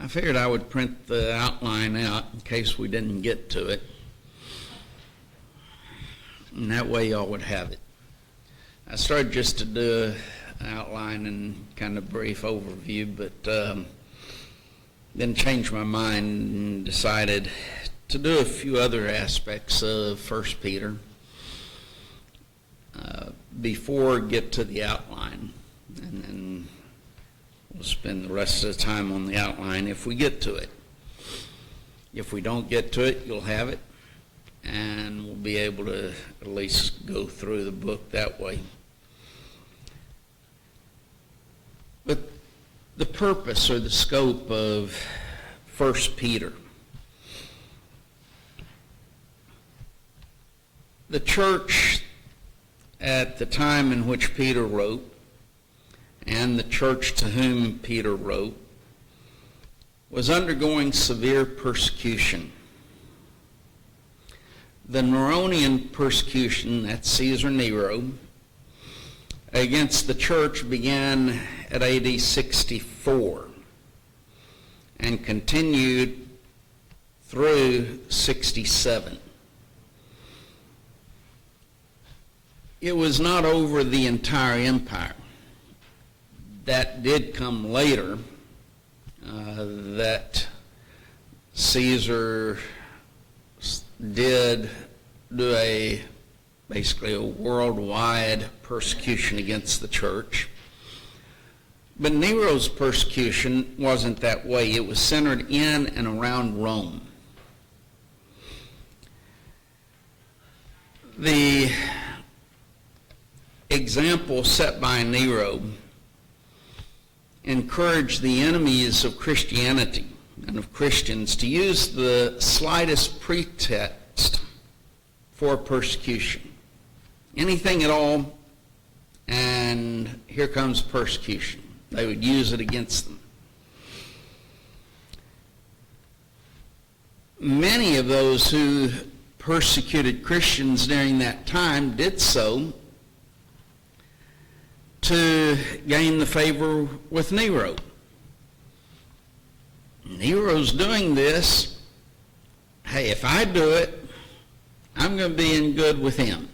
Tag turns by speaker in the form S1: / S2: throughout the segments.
S1: I figured I would print the outline out in case we didn't get to it. And that way y'all would have it. I started just to do an outline and kind of brief overview, but then changed my mind and decided to do a few other aspects of 1 Peter before get to the outline. And then we'll spend the rest of the time on the outline if we get to it. If we don't get to it, you'll have it, and we'll be able to at least go through the book that way. But the purpose or the scope of 1 Peter. The church at the time in which Peter wrote, and the church to whom Peter wrote, was undergoing severe persecution. The Neronian persecution, that's Caesar Nero, against the church began at AD 64 and continued through 67. It was not over the entire empire. That did come later, that Caesar did do basically a worldwide persecution against the church. But Nero's persecution wasn't that way. It was centered in and around Rome. The example set by Nero encouraged the enemies of Christianity and of Christians to use the slightest pretext for persecution. Anything at all, and here comes persecution. They would use it against them. Many of those who persecuted Christians during that time did so to gain the favor with Nero. Nero's doing this. Hey, if I do it, I'm going to be in good with him.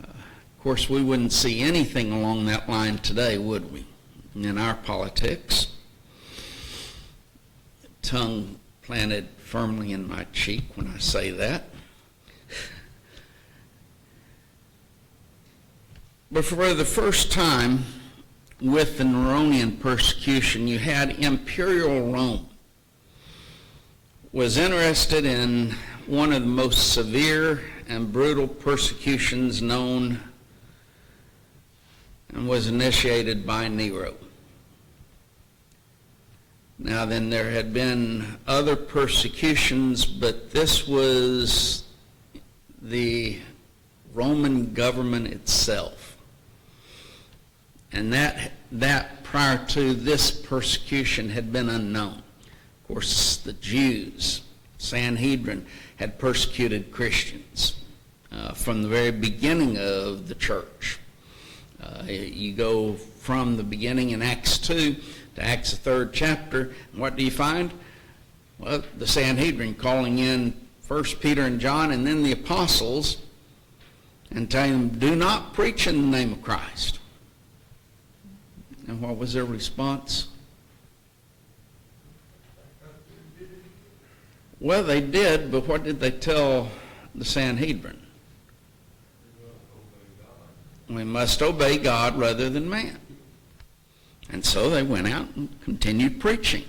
S1: Of course, we wouldn't see anything along that line today, would we? In our politics. Tongue planted firmly in my cheek when I say that. But for the first time with the Neronian persecution, you had Imperial Rome was interested in one of the most severe and brutal persecutions known, and was initiated by Nero. Now then, there had been other persecutions, but this was the Roman government itself. And that prior to this persecution had been unknown. Of course, the Jews, Sanhedrin, had persecuted Christians from the very beginning of the church. You go from the beginning in Acts 2 to Acts the 3rd chapter, and what do you find? Well, the Sanhedrin calling in 1 Peter and John and then the apostles and telling them, do not preach in the name of Christ. And what was their response? Well, they did, but what did they tell the Sanhedrin? We must obey God rather than man. And so they went out and continued preaching.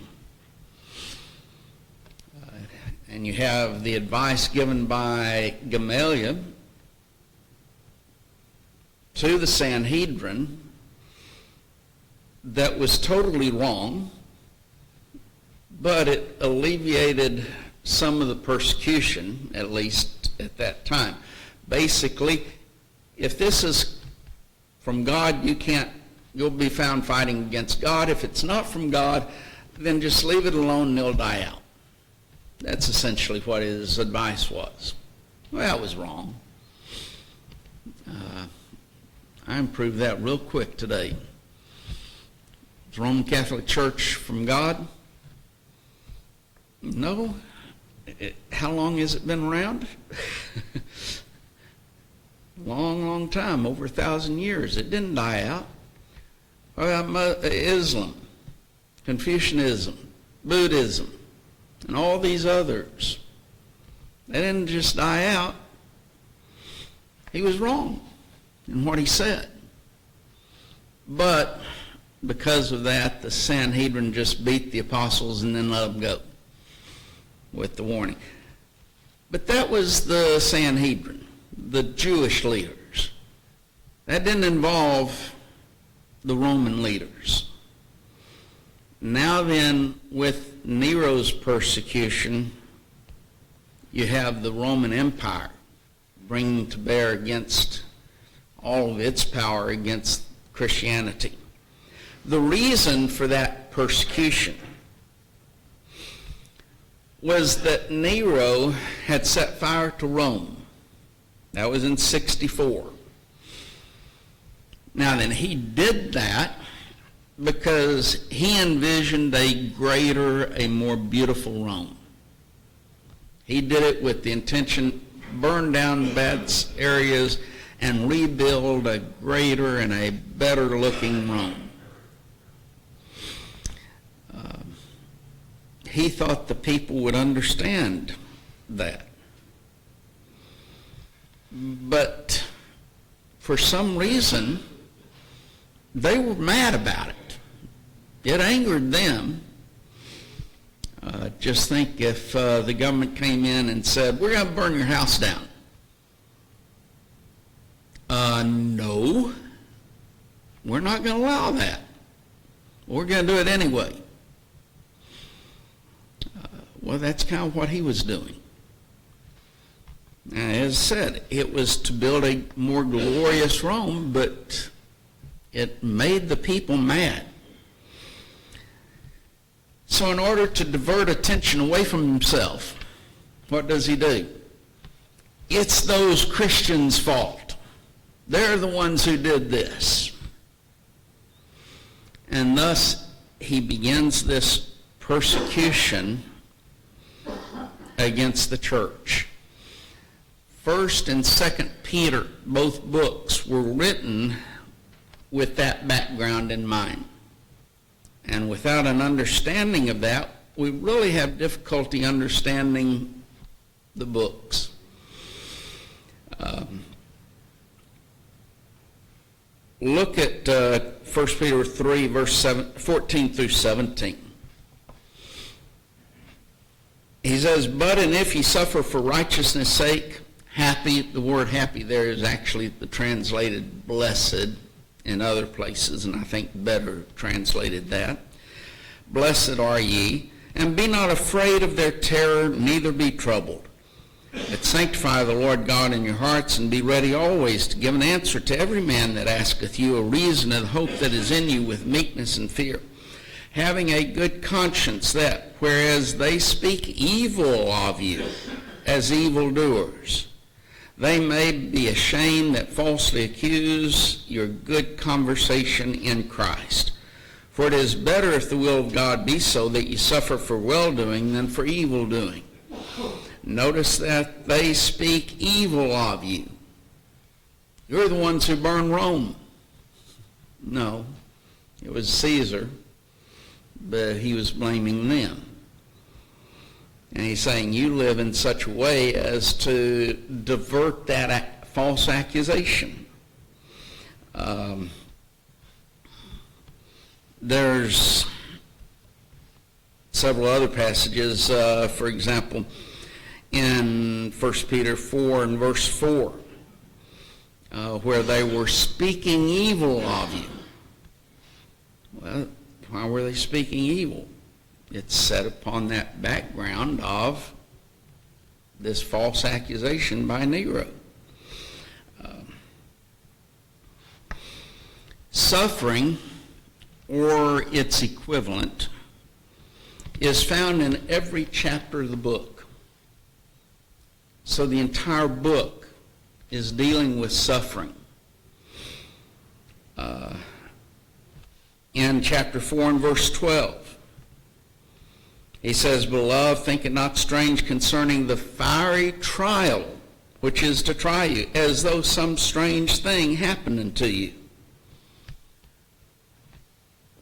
S1: And you have the advice given by Gamaliel to the Sanhedrin that was totally wrong, but it alleviated some of the persecution, at least at that time. Basically, if this is from God, you'll be found fighting against God. If it's not from God, then just leave it alone and it'll die out. That's essentially what his advice was. Well, it was wrong. I improved that real quick today. the Roman Catholic Church from God? No. How long has it been around? Long, long time, over 1,000 years. It didn't die out. Islam, Confucianism, Buddhism, and all these others. They didn't just die out. He was wrong in what he said. But because of that, the Sanhedrin just beat the apostles and then let them go with the warning. But that was the Sanhedrin, the Jewish leaders. That didn't involve the Roman leaders. Now then, with Nero's persecution, you have the Roman Empire bringing to bear against all of its power against Christianity. The reason for that persecution was that Nero had set fire to Rome. That was in 64. Now then, he did that because he envisioned a greater, a more beautiful Rome. He did it with the intention to burn down bad areas and rebuild a greater and a better looking Rome. He thought the people would understand that. But for some reason, they were mad about it. It angered them. Just think if the government came in and said, we're going to burn your house down. No, we're not going to allow that. We're going to do it anyway. Well, that's kind of what he was doing. Now, as I said, it was to build a more glorious Rome, but it made the people mad. So in order to divert attention away from himself, what does he do? It's those Christians' fault. They're the ones who did this. And thus, he begins this persecution against the church. 1st and 2nd Peter, both books, were written with that background in mind. And without an understanding of that, we really have difficulty understanding the books. Look at 1 Peter 3, verse 14 through 17. He says, but and if ye suffer for righteousness' sake, happy, the word happy there is actually the translated blessed in other places, and I think better translated that. Blessed are ye, and be not afraid of their terror, neither be troubled. But sanctify the Lord God in your hearts, and be ready always to give an answer to every man that asketh you a reason of the hope that is in you with meekness and fear, having a good conscience, that whereas they speak evil of you as evildoers, they may be ashamed that falsely accuse your good conversation in Christ. For it is better, if the will of God be so, that you suffer for well-doing than for evil-doing. Notice that they speak evil of you. You're the ones who burned Rome. No, it was Caesar, but he was blaming them. And he's saying you live in such a way as to divert that false accusation. There's several other passages, for example, in 1 Peter 4 and verse 4, where they were speaking evil of you. Well, why were they speaking evil? It's set upon that background of this false accusation by Nero. Suffering, or its equivalent, is found in every chapter of the book. So the entire book is dealing with suffering. in chapter 4 and verse 12. He says, Beloved, think it not strange concerning the fiery trial which is to try you, as though some strange thing happened unto you.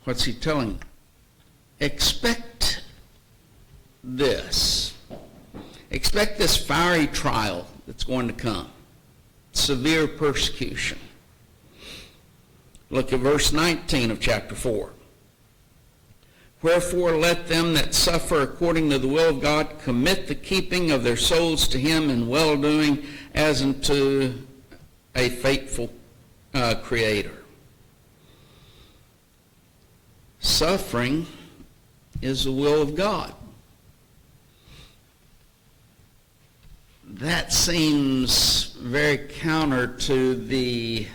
S1: What's he telling you? Expect this. Expect this fiery trial that's going to come. Severe persecution. Look at verse 19 of chapter 4. Wherefore let them that suffer according to the will of God commit the keeping of their souls to him in well-doing as unto a faithful Creator. Suffering is the will of God. That seems very counter to the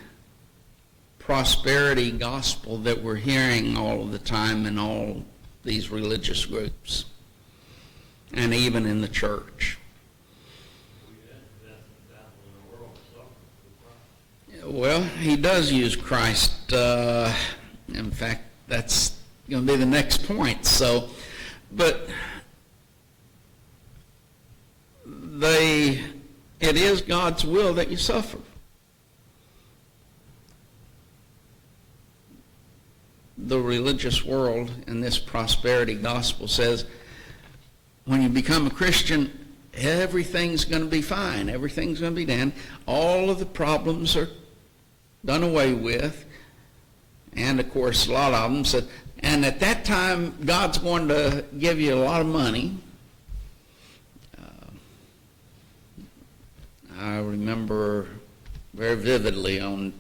S1: prosperity gospel that we're hearing all of the time in all these religious groups and even in the church. Well, he does use Christ. In fact, that's going to be the next point. So, but it is God's will that you suffer. The religious world in this prosperity gospel says when you become a Christian, everything's going to be fine. Everything's going to be done. All of the problems are done away with. And, of course, a lot of them said, and at that time, God's going to give you a lot of money. I remember very vividly on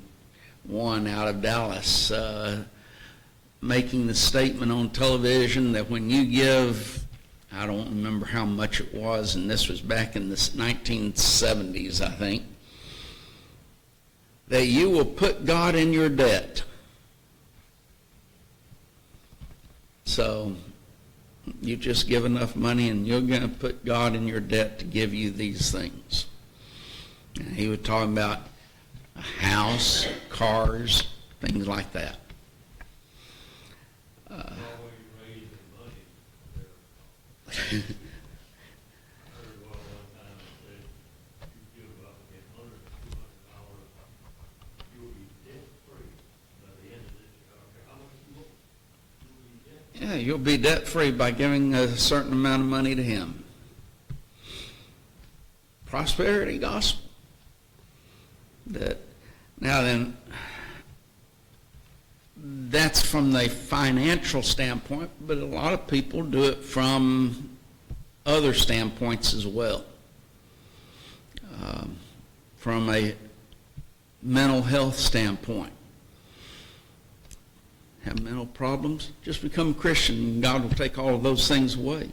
S1: one out of Dallas making the statement on television that when you give, I don't remember how much it was, and this was back in the 1970s, I think, that you will put God in your debt. So you just give enough money and you're going to put God in your debt to give you these things. And he was talking about a house, cars, things like that. Yeah, you'll be debt-free by giving a certain amount of money to him. Prosperity gospel. Now then, that's from the financial standpoint, but a lot of people do it from other standpoints as well. From a mental health standpoint. Have mental problems? Just become a Christian and God will take all of those things away.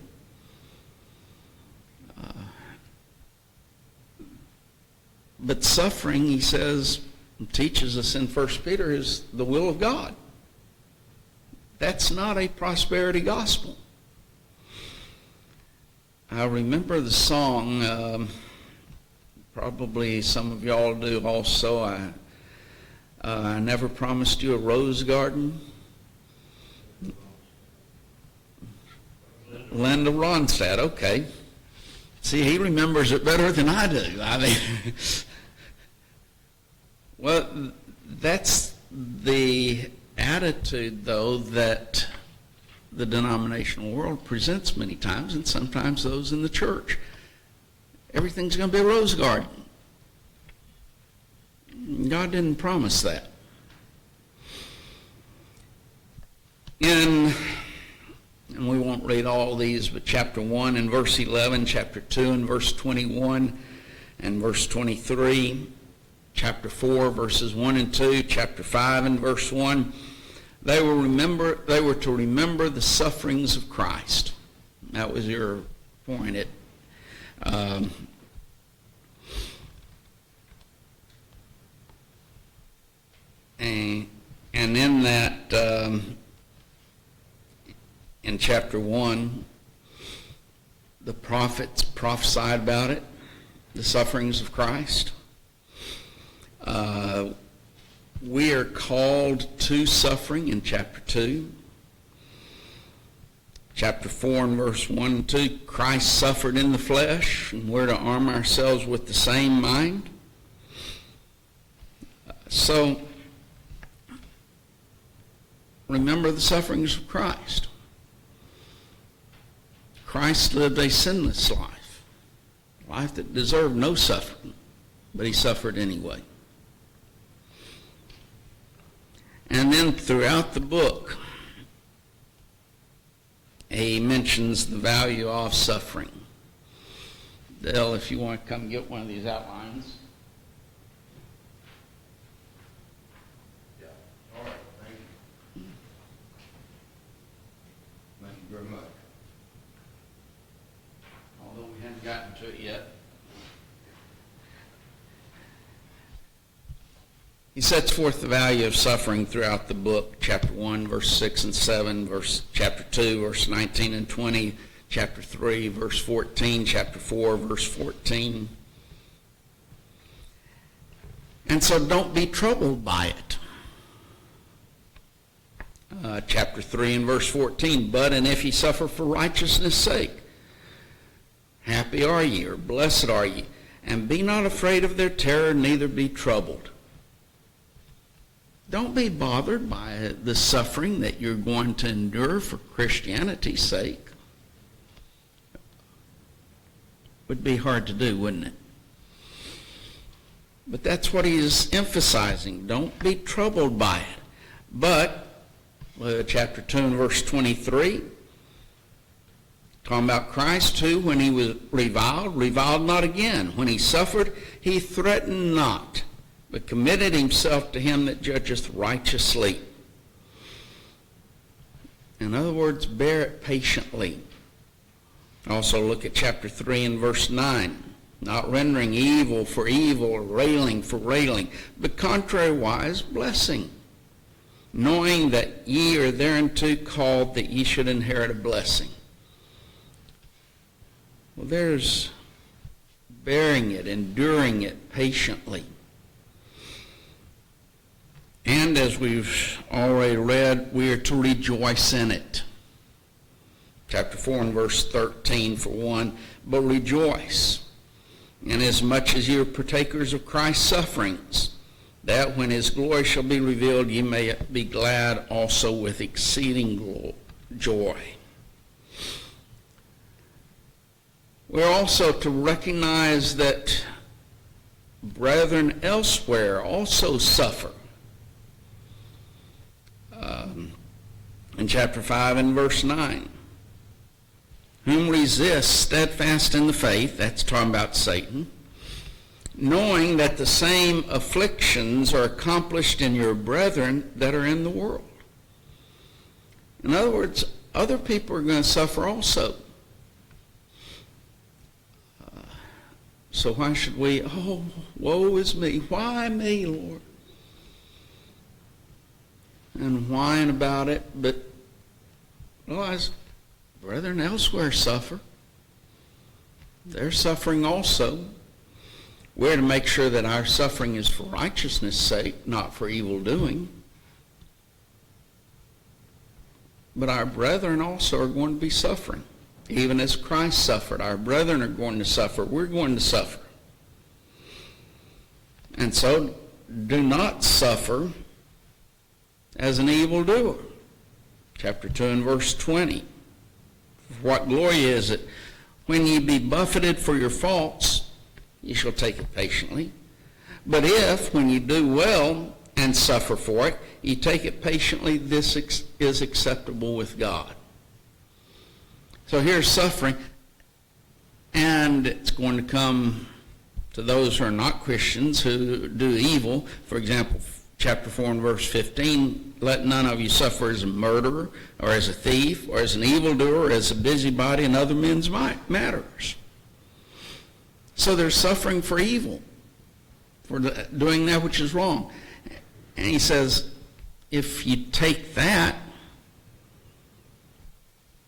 S1: But suffering, he says, teaches us in 1 Peter, is the will of God. That's not a prosperity gospel. I remember the song, probably some of y'all do also, I never promised you a rose garden. Linda Ronstadt, okay. See, he remembers it better than I do. I mean, well, that's the attitude, though, that the denominational world presents many times, and sometimes those in the church. Everything's going to be a rose garden. God didn't promise that. And we won't read all these, but chapter 1 and verse 11, chapter 2 and verse 21 and verse 23, chapter 4 verses 1 and 2, chapter 5 and verse 1, they were to remember the sufferings of Christ. That was your point. And in that, in chapter 1, the prophets prophesied about it, the sufferings of Christ. we are called to suffering in chapter 2. Chapter 4 and verse 1 and 2, Christ suffered in the flesh, and we're to arm ourselves with the same mind. So, remember the sufferings of Christ. Christ lived a sinless life, a life that deserved no suffering, but he suffered anyway. And then throughout the book, he mentions the value of suffering. Dale, if you want to come get one of these outlines.
S2: Yeah. All right. Thank you. Thank you very much.
S1: Although we haven't gotten to it yet. He sets forth the value of suffering throughout the book, chapter 1, verse 6 and 7, chapter 2, verse 19 and 20, chapter 3, verse 14, chapter 4, verse 14. And so don't be troubled by it. Chapter 3 and verse 14, but and if ye suffer for righteousness' sake, happy are ye, or blessed are ye, and be not afraid of their terror, neither be troubled. Don't be bothered by the suffering that you're going to endure for Christianity's sake. Would be hard to do, wouldn't it? But that's what he is emphasizing. Don't be troubled by it. But, chapter 2 and verse 23, talking about Christ too, when he was reviled not again. When he suffered, he threatened not, but committed himself to him that judgeth righteously. In other words, bear it patiently. Also look at chapter 3 and verse 9. Not rendering evil for evil, or railing for railing, but contrariwise blessing, knowing that ye are thereunto called, that ye should inherit a blessing. Well, there's bearing it, enduring it patiently. And as we've already read, we are to rejoice in it. Chapter 4 and verse 13 for one, but rejoice, inasmuch as ye are partakers of Christ's sufferings, that when his glory shall be revealed, ye may be glad also with exceeding joy. We're also to recognize that brethren elsewhere also suffer. In chapter 5 and verse 9, whom resist steadfast in the faith, that's talking about Satan, knowing that the same afflictions are accomplished in your brethren that are in the world. In other words, other people are going to suffer also. So why should we, woe is me, why me, Lord? And whine about it, but realize brethren elsewhere suffer. They're suffering also. We're to make sure that our suffering is for righteousness' sake, not for evil doing. But our brethren also are going to be suffering. Even as Christ suffered, our brethren are going to suffer. We're going to suffer. And so do not suffer as an evildoer. Chapter 2 and verse 20. What glory is it when ye be buffeted for your faults, ye shall take it patiently. But if, when ye do well and suffer for it, ye take it patiently, this is acceptable with God. So here's suffering, and it's going to come to those who are not Christians who do evil. For example, chapter 4 and verse 15, let none of you suffer as a murderer, or as a thief, or as an evildoer, or as a busybody in other men's matters. So there's suffering for evil, for doing that which is wrong. And he says, if you take that,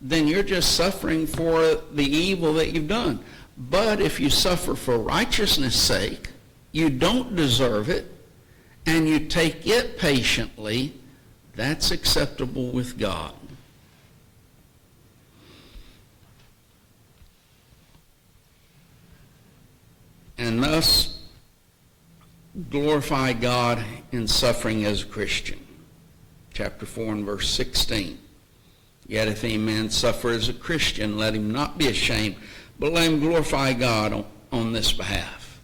S1: then you're just suffering for the evil that you've done. But if you suffer for righteousness' sake, you don't deserve it, and you take it patiently, that's acceptable with God. And thus glorify God in suffering as a Christian. Chapter 4 and verse 16. Yet if any man suffer as a Christian, let him not be ashamed, but let him glorify God on this behalf.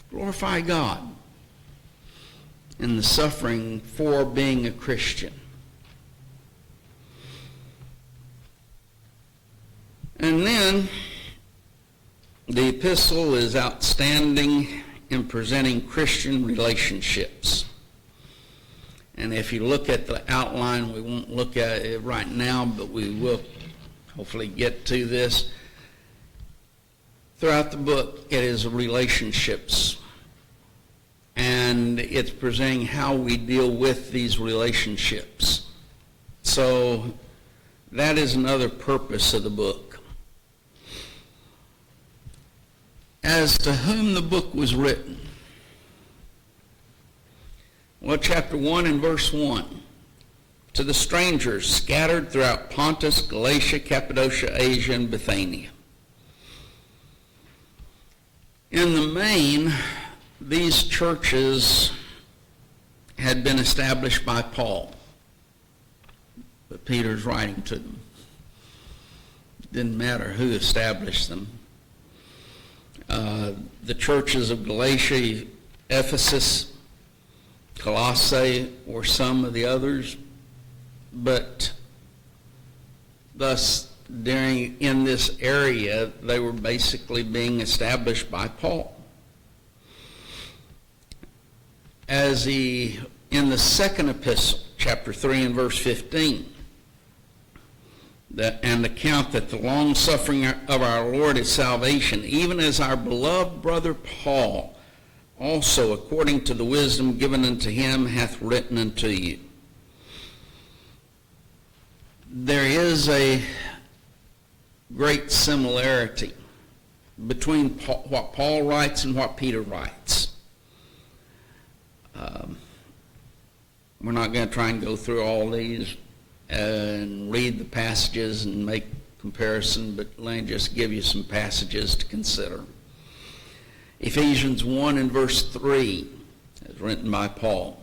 S1: Glorify God in the suffering for being a Christian. And then the epistle is outstanding in presenting Christian relationships. And if you look at the outline, we won't look at it right now, but we will hopefully get to this. Throughout the book, it is relationships. And it's presenting how we deal with these relationships. So that is another purpose of the book. As to whom the book was written. Well, chapter 1 and verse 1. To the strangers scattered throughout Pontus, Galatia, Cappadocia, Asia, and Bithynia. In the main, these churches had been established by Paul. But Peter's writing to them. It didn't matter who established them. The churches of Galatia, Ephesus, Colossae were some of the others, but thus in this area they were basically being established by Paul. As in the second epistle, chapter 3 and verse 15, and account that the long suffering of our Lord is salvation, even as our beloved brother Paul also, according to the wisdom given unto him, hath written unto you. There is a great similarity between what Paul writes and what Peter writes. We're not going to try and go through all these and read the passages and make comparison, but let me just give you some passages to consider. Ephesians 1 and verse 3 is written by Paul.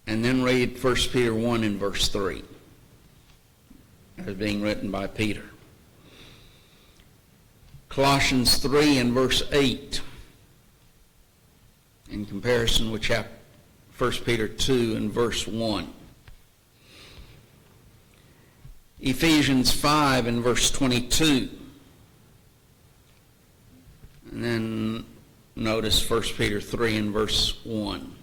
S1: And then read 1 Peter 1 and verse 3 as being written by Peter. Colossians 3 and verse 8 in comparison with 1 Peter 2 and verse 1. Ephesians 5 and verse 22. And then notice 1 Peter 3 and verse 1.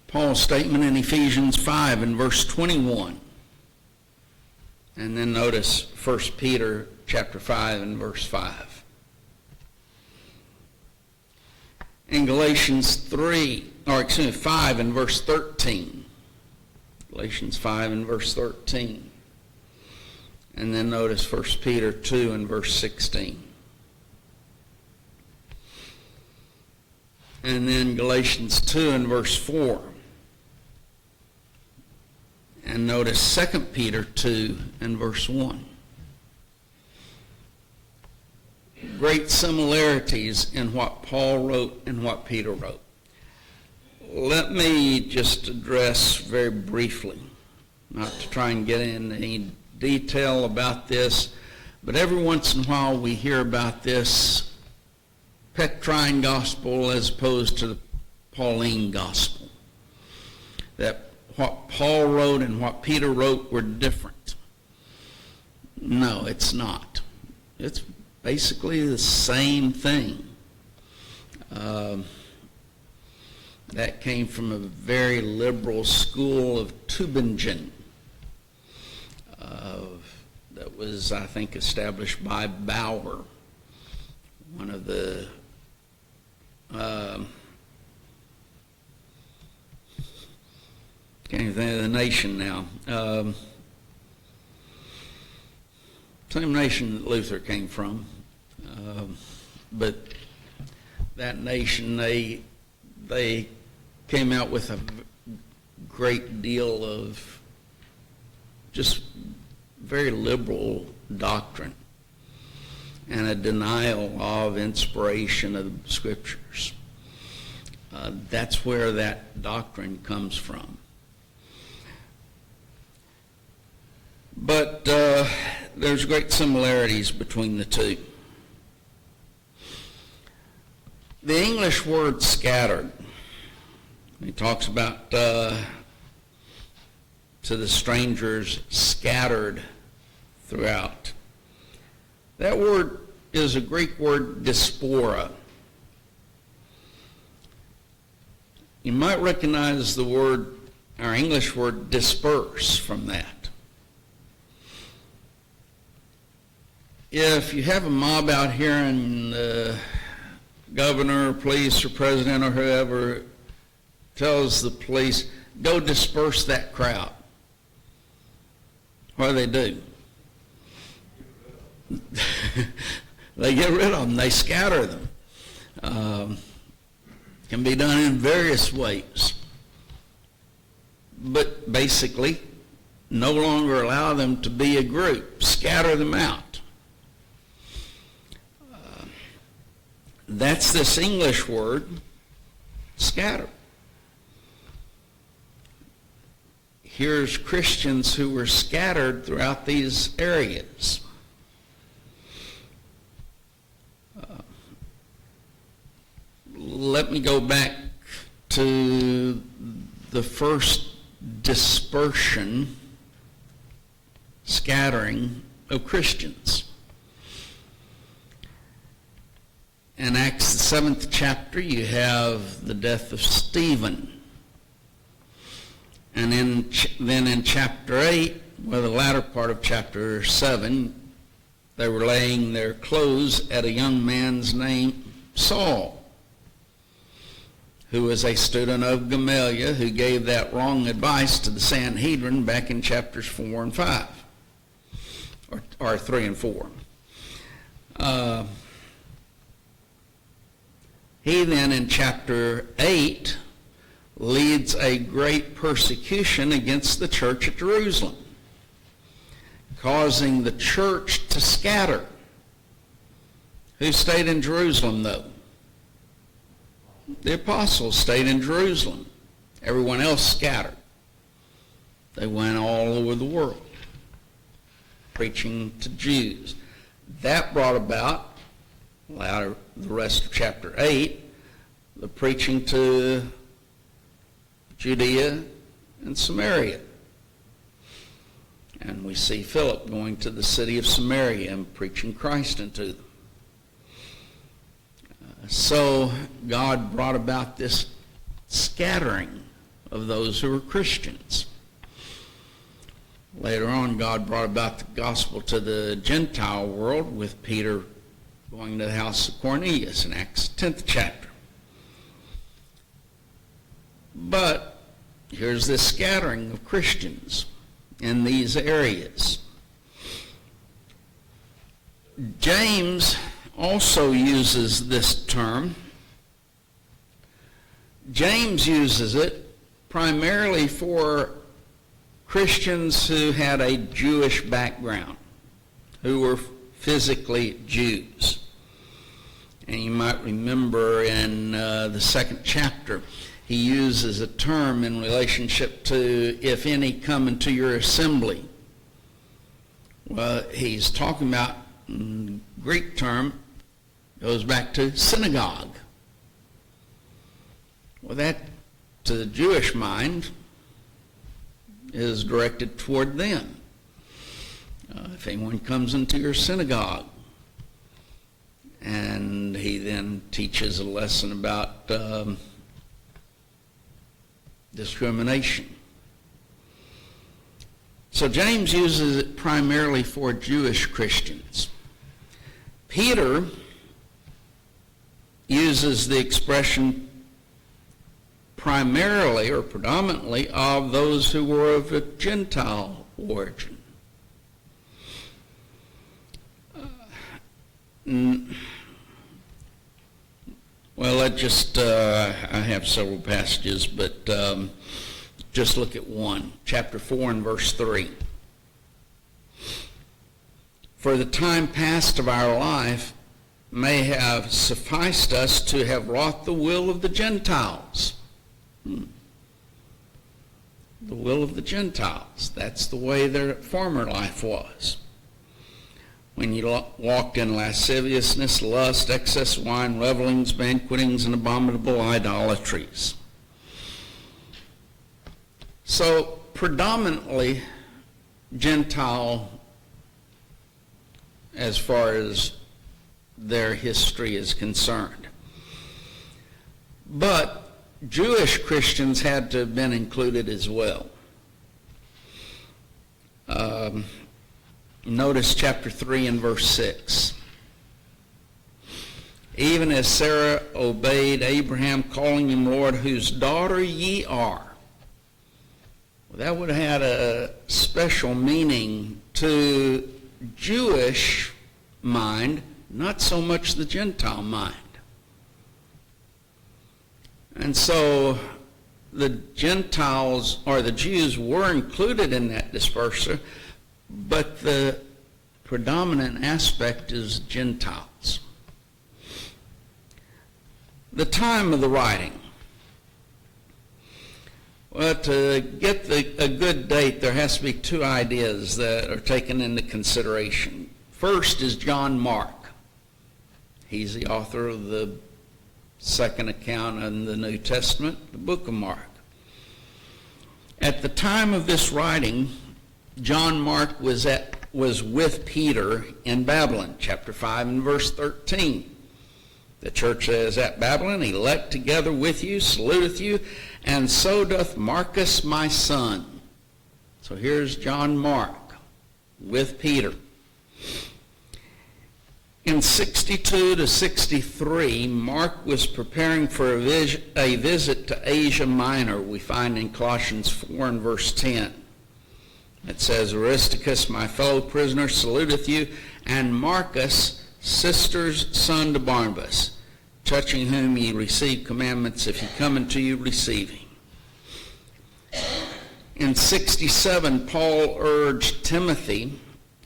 S1: Paul's statement in Ephesians 5 and verse 21. And then notice 1 Peter chapter 5 and verse 5. In Galatians 5 and verse 13. Galatians 5 and verse 13. And then notice 1 Peter 2 and verse 16. And then Galatians 2 and verse 4. And notice 2 Peter 2 and verse 1. Great similarities in what Paul wrote and what Peter wrote. Let me just address very briefly, not to try and get into any detail about this, but every once in a while we hear about this Petrine gospel as opposed to the Pauline gospel. That what Paul wrote and what Peter wrote were different. No, it's not. It's basically the same thing. That came from a very liberal school of Tübingen that was, I think, established by Bauer, one of the can't even think of the nation now. Same nation that Luther came from. but that nation, they came out with a great deal of just very liberal doctrine and a denial of inspiration of the Scriptures. That's where that doctrine comes from. But there's great similarities between the two. The English word scattered, he talks about to the strangers scattered throughout. That word is a Greek word diaspora. You might recognize the word, our English word disperse from that. If you have a mob out here and the governor or police or president or whoever tells the police, go disperse that crowd, what do? They get rid of them. They scatter them. Can be done in various ways. But basically, no longer allow them to be a group. Scatter them out. That's this English word, scatter. Here's Christians who were scattered throughout these areas. Let me go back to the first dispersion, scattering of Christians. In Acts the 7th chapter, you have the death of Stephen. And then in chapter 8, well, the latter part of chapter 7, they were laying their clothes at a young man's name, Saul, who was a student of Gamaliel, who gave that wrong advice to the Sanhedrin back in chapters 4 and 5, or 3 and 4. He then, in chapter 8, leads a great persecution against the church at Jerusalem, causing the church to scatter. Who stayed in Jerusalem, though? The apostles stayed in Jerusalem. Everyone else scattered. They went all over the world, preaching to Jews. That brought about, the rest of chapter 8, the preaching to Judea and Samaria. And we see Philip going to the city of Samaria and preaching Christ unto them. So God brought about this scattering of those who were Christians. Later on, God brought about the gospel to the Gentile world with Peter going to the house of Cornelius in Acts 10th chapter. But here's this scattering of Christians in these areas. James also uses this term. James uses it primarily for Christians who had a Jewish background, who were physically Jews. And you might remember in the 2nd chapter, he uses a term in relationship to if any come into your assembly. Well, he's talking about, Greek term, goes back to synagogue. Well, that, to the Jewish mind, is directed toward them. If anyone comes into your synagogue, and he then teaches a lesson about discrimination. So James uses it primarily for Jewish Christians. Peter uses the expression primarily or predominantly of those who were of a Gentile origin. Well, I have several passages, but just look at one. Chapter 4 and verse 3. For the time past of our life may have sufficed us to have wrought the will of the Gentiles. The will of the Gentiles. That's the way their former life was. When you walked in lasciviousness, lust, excess wine, revelings, banquetings, and abominable idolatries. So, predominantly Gentile as far as their history is concerned. But Jewish Christians had to have been included as well. Notice chapter 3 and verse 6. Even as Sarah obeyed Abraham, calling him Lord, whose daughter ye are. Well, that would have had a special meaning to Jewish mind, not so much the Gentile mind. And so the Gentiles, or the Jews, were included in that dispersal, but the predominant aspect is Gentiles. The time of the writing. Well, to get a good date, there has to be two ideas that are taken into consideration. First is John Mark. He's the author of the second account in the New Testament, the book of Mark. At the time of this writing, John Mark was with Peter in Babylon, chapter 5 and verse 13. The church says, at Babylon, elect together with you, saluteth you, and so doth Marcus my son. So here's John Mark with Peter. In 62 to 63, Mark was preparing for a visit to Asia Minor, we find in Colossians 4 and verse 10. It says, Aristarchus, my fellow prisoner, saluteth you, and Marcus, sister's son to Barnabas, touching whom ye receive commandments, if he come unto you, receive him. In 67, Paul urged Timothy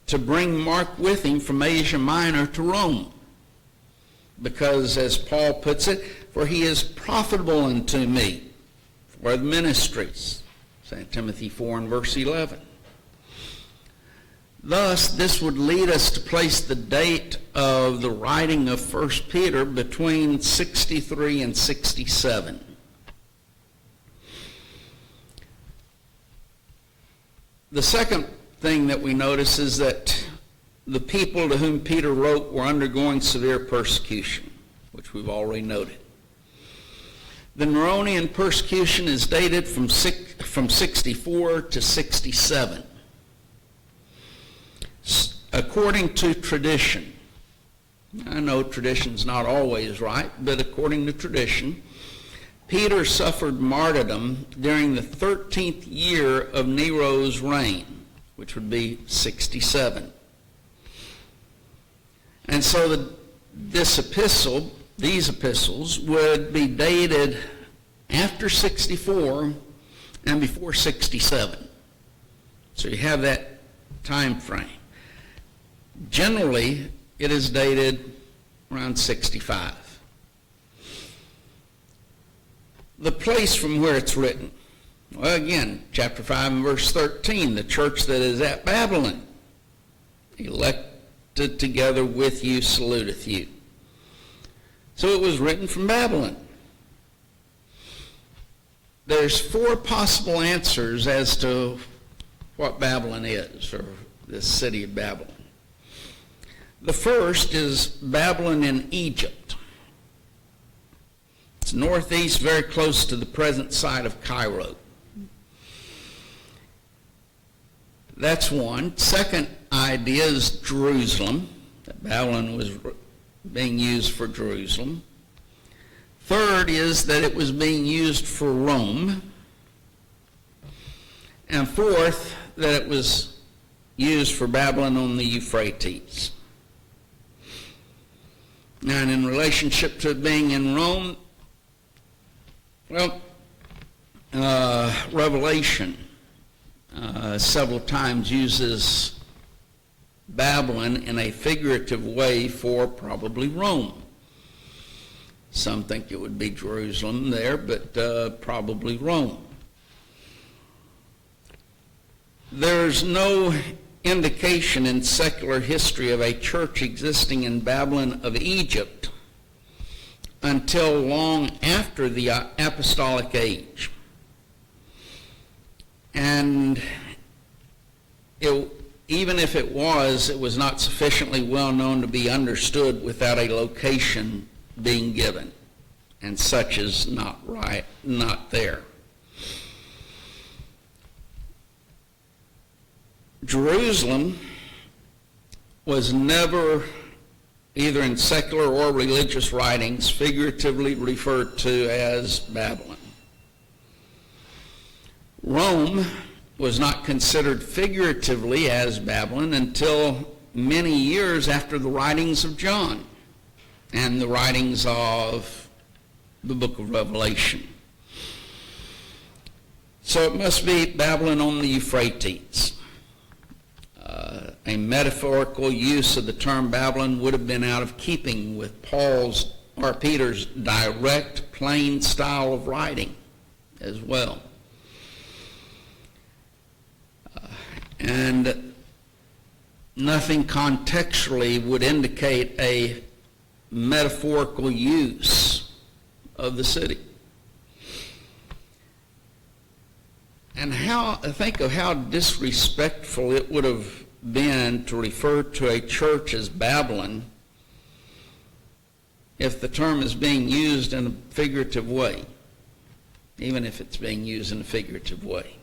S1: to bring Mark with him from Asia Minor to Rome, because, as Paul puts it, for he is profitable unto me for the ministries. 2 Timothy 4 and verse 11. Thus, this would lead us to place the date of the writing of 1 Peter between 63 and 67. The second thing that we notice is that the people to whom Peter wrote were undergoing severe persecution, which we've already noted. The Neronian persecution is dated from 64 to 67. According to tradition, I know tradition's not always right, but according to tradition, Peter suffered martyrdom during the 13th year of Nero's reign, which would be 67. And so these epistles would be dated after 64 and before 67. So you have that time frame. Generally, it is dated around 65. The place from where it's written. Well, again, chapter 5 and verse 13, the church that is at Babylon, elected together with you, saluteth you. So it was written from Babylon. There's 4 possible answers as to what Babylon is, or this city of Babylon. The first is Babylon in Egypt. It's northeast, very close to the present site of Cairo. That's one. Second idea is Jerusalem, that Babylon was being used for Jerusalem. Third is that it was being used for Rome. And fourth, that it was used for Babylon on the Euphrates. And in relationship to it being in Rome, well, Revelation several times uses Babylon in a figurative way for probably Rome. Some think it would be Jerusalem there, but probably Rome. There's no indication in secular history of a church existing in Babylon of Egypt until long after the apostolic age. And even if it was not sufficiently well known to be understood without a location being given, and such is not there. Jerusalem was never, either in secular or religious writings, figuratively referred to as Babylon. Rome was not considered figuratively as Babylon until many years after the writings of John and the writings of the book of Revelation. So it must be Babylon on the Euphrates. A metaphorical use of the term Babylon would have been out of keeping with Paul's or Peter's direct, plain style of writing as well. And nothing contextually would indicate a metaphorical use of the city. And think of how disrespectful it would have been to refer to a church as Babylon if the term is being used in a figurative way, even if it's being used in a figurative way.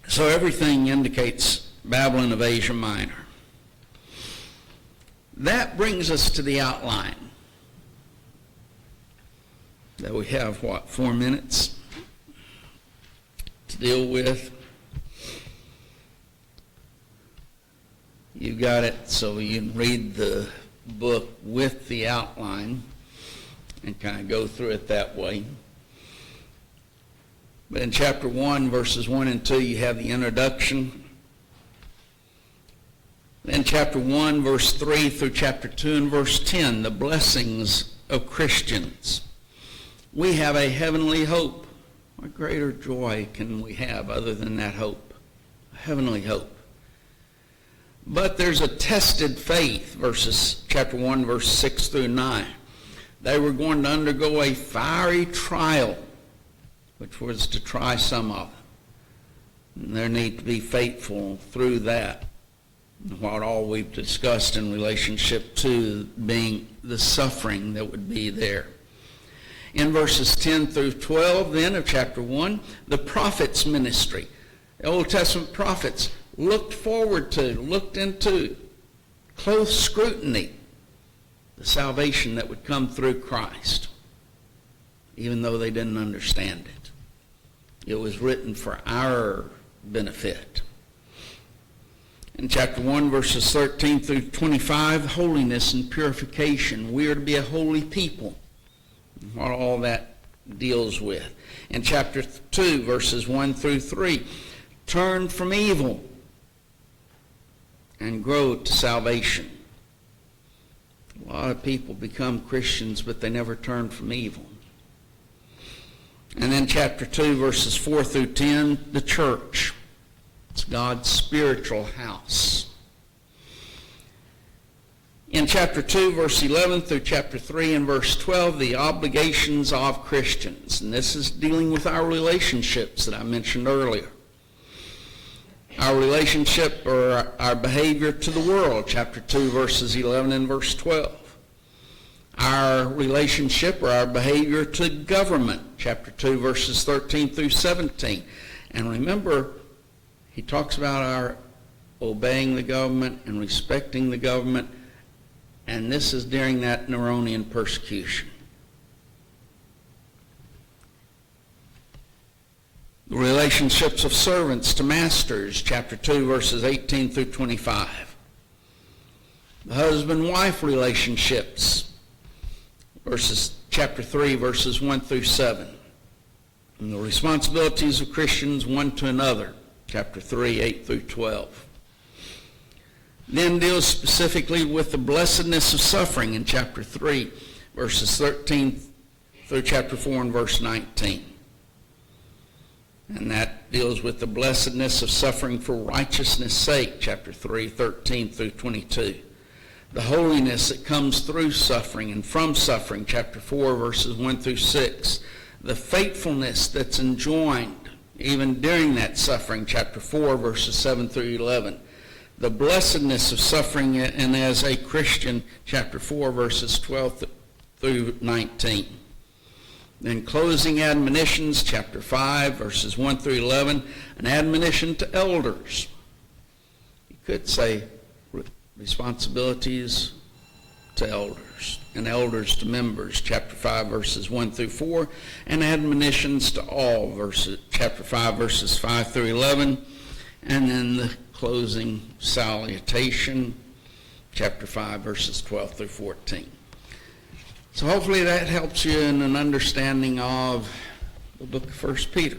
S1: So everything indicates Babylon of Asia Minor. That brings us to the outline. That we have, 4 minutes to deal with. You got it, so you can read the book with the outline and kind of go through it that way. But in chapter 1, verses 1 and 2, you have the introduction. Then chapter 1, verse 3 through chapter 2 and verse 10, the blessings of Christians. We have a heavenly hope. What greater joy can we have other than that hope? A heavenly hope. But there's a tested faith, chapter 1, verse 6 through 9. They were going to undergo a fiery trial, which was to try some of them. And their need to be faithful through that. What all we've discussed in relationship to being the suffering that would be there. In verses 10 through 12 then of chapter 1, the prophet's ministry. The Old Testament prophets looked into close scrutiny the salvation that would come through Christ, even though they didn't understand it. It was written for our benefit. In chapter 1, verses 13 through 25, holiness and purification. We are to be a holy people. What all that deals with. In chapter 2, verses 1 through 3, turn from evil and grow to salvation. A lot of people become Christians, but they never turn from evil. And then chapter 2, verses 4 through 10, the church. It's God's spiritual house. In chapter 2, verse 11 through chapter 3 and verse 12, the obligations of Christians. And this is dealing with our relationships that I mentioned earlier. Our relationship or our behavior to the world, chapter 2, verses 11 and verse 12. Our relationship or our behavior to government, chapter 2, verses 13 through 17. And remember, he talks about our obeying the government and respecting the government, and this is during that Neronian persecution. The relationships of servants to masters, chapter 2, verses 18 through 25. The husband-wife relationships, chapter 3, verses 1 through 7. And the responsibilities of Christians one to another, chapter 3, 8 through 12. Then deals specifically with the blessedness of suffering in chapter 3, verses 13 through chapter 4 and verse 19. And that deals with the blessedness of suffering for righteousness' sake, chapter 3, 13 through 22. The holiness that comes through suffering and from suffering, chapter 4, verses 1 through 6. The faithfulness that's enjoined even during that suffering, chapter 4, verses 7 through 11. The blessedness of suffering and as a Christian, chapter 4, verses 12 through 19. Then closing admonitions, chapter 5, verses 1 through 11, an admonition to elders. You could say responsibilities to elders, and elders to members, chapter 5, verses 1 through 4, and admonitions to all, chapter 5, verses 5 through 11, and then the closing salutation, chapter 5, verses 12 through 14. So hopefully that helps you in an understanding of the book of 1 Peter.